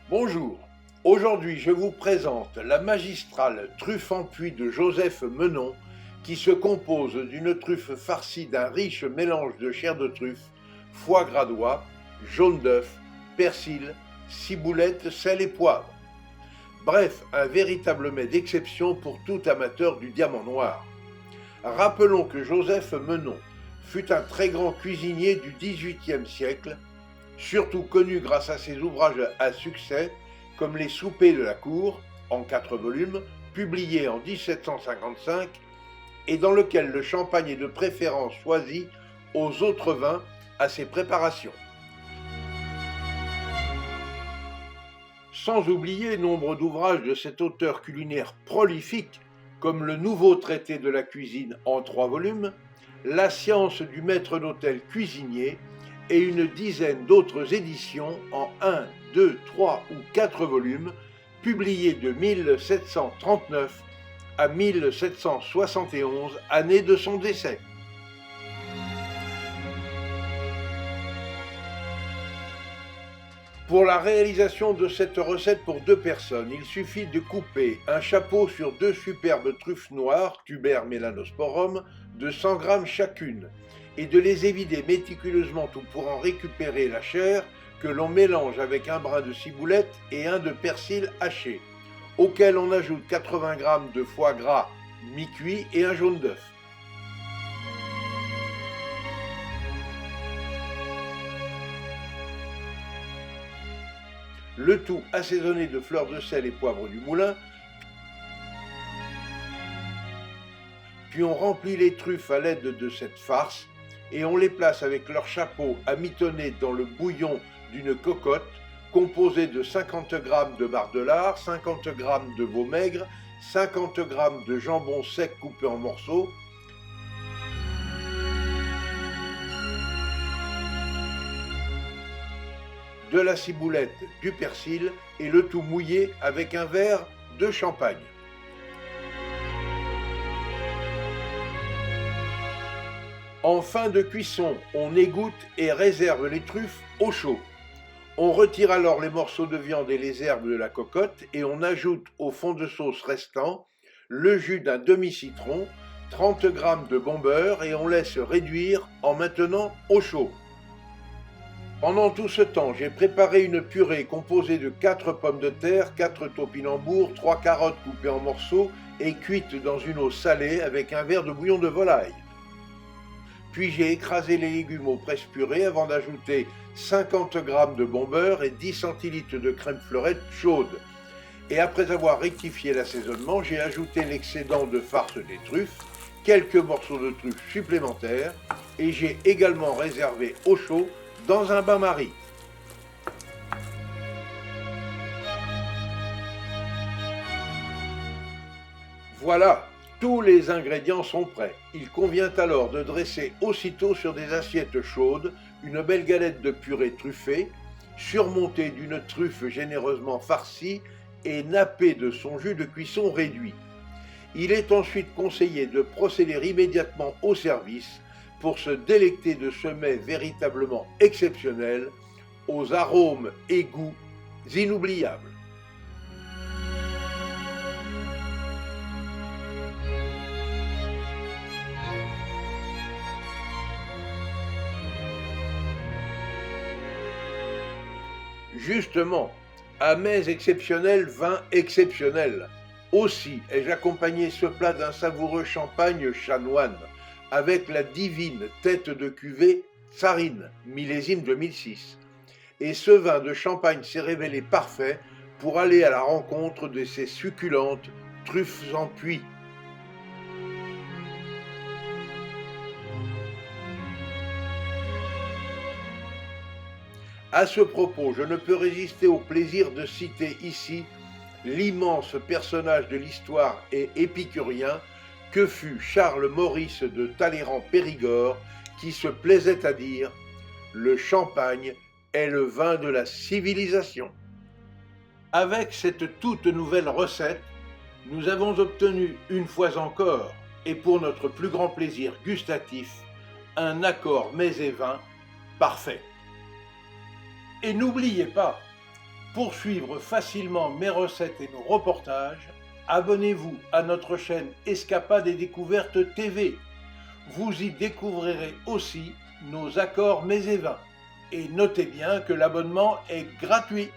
Bonjour, aujourd'hui je vous présente la magistrale truffe en puits de Joseph Menon qui se compose d'une truffe farcie d'un riche mélange de chair de truffe, foie gras d'oie, jaune d'œuf, persil, ciboulette, sel et poivre. Bref, un véritable mets d'exception pour tout amateur du diamant noir. Rappelons que Joseph Menon fut un très grand cuisinier du XVIIIe siècle, surtout connu grâce à ses ouvrages à succès comme Les Soupers de la Cour, en 4 volumes, publiés en 1755, et dans lequel le champagne est de préférence choisi aux autres vins à ses préparations. Sans oublier nombre d'ouvrages de cet auteur culinaire prolifique, comme le Nouveau traité de la cuisine en 3 volumes, La science du maître d'hôtel cuisinier, et une dizaine d'autres éditions en 1, 2, 3 ou 4 volumes, publiées de 1739 à 1771, année de son décès. Pour la réalisation de cette recette pour 2 personnes, il suffit de couper un chapeau sur 2 superbes truffes noires, Tuber melanosporum, de 100 g chacune, et de les évider méticuleusement pour en récupérer la chair que l'on mélange avec un brin de ciboulette et un de persil haché, auquel on ajoute 80 g de foie gras mi-cuit et un jaune d'œuf. Le tout assaisonné de fleurs de sel et poivre du moulin, puis on remplit les truffes à l'aide de cette farce et on les place avec leur chapeau à mitonner dans le bouillon d'une cocotte composée de 50 g de barre de lard, 50 g de veau maigre, 50 g de jambon sec coupé en morceaux, de la ciboulette, du persil et le tout mouillé avec un verre de champagne. En fin de cuisson, on égoutte et réserve les truffes au chaud. On retire alors les morceaux de viande et les herbes de la cocotte et on ajoute au fond de sauce restant le jus d'un demi-citron, 30 g de bon beurre et on laisse réduire en maintenant au chaud. Pendant tout ce temps, j'ai préparé une purée composée de 4 pommes de terre, 4 topinambours, 3 carottes coupées en morceaux et cuites dans une eau salée avec un verre de bouillon de volaille. Puis j'ai écrasé les légumes au presse-purée avant d'ajouter 50 g de bon beurre et 10 centilitres de crème fleurette chaude. Et après avoir rectifié l'assaisonnement, j'ai ajouté l'excédent de farce des truffes, quelques morceaux de truffes supplémentaires et j'ai également réservé au chaud dans un bain-marie. Voilà, tous les ingrédients sont prêts. Il convient alors de dresser aussitôt sur des assiettes chaudes une belle galette de purée truffée, surmontée d'une truffe généreusement farcie et nappée de son jus de cuisson réduit. Il est ensuite conseillé de procéder immédiatement au service pour se délecter de ce mets véritablement exceptionnel, aux arômes et goûts inoubliables. Justement, à mets exceptionnel, vin exceptionnel. Aussi ai-je accompagné ce plat d'un savoureux champagne chanoine, avec la divine tête de cuvée Tsarine, millésime 2006. Et ce vin de champagne s'est révélé parfait pour aller à la rencontre de ces succulentes truffes en puits. À ce propos, je ne peux résister au plaisir de citer ici l'immense personnage de l'histoire et épicurien que fut Charles Maurice de Talleyrand-Périgord, qui se plaisait à dire « Le champagne est le vin de la civilisation ». Avec cette toute nouvelle recette, nous avons obtenu une fois encore, et pour notre plus grand plaisir gustatif, un accord mets et vin parfait. Et n'oubliez pas, Pour suivre facilement mes recettes et nos reportages, abonnez-vous à notre chaîne Escapades et Découvertes TV. Vous y découvrirez aussi nos accords mets et vins. Et notez bien que l'abonnement est gratuit.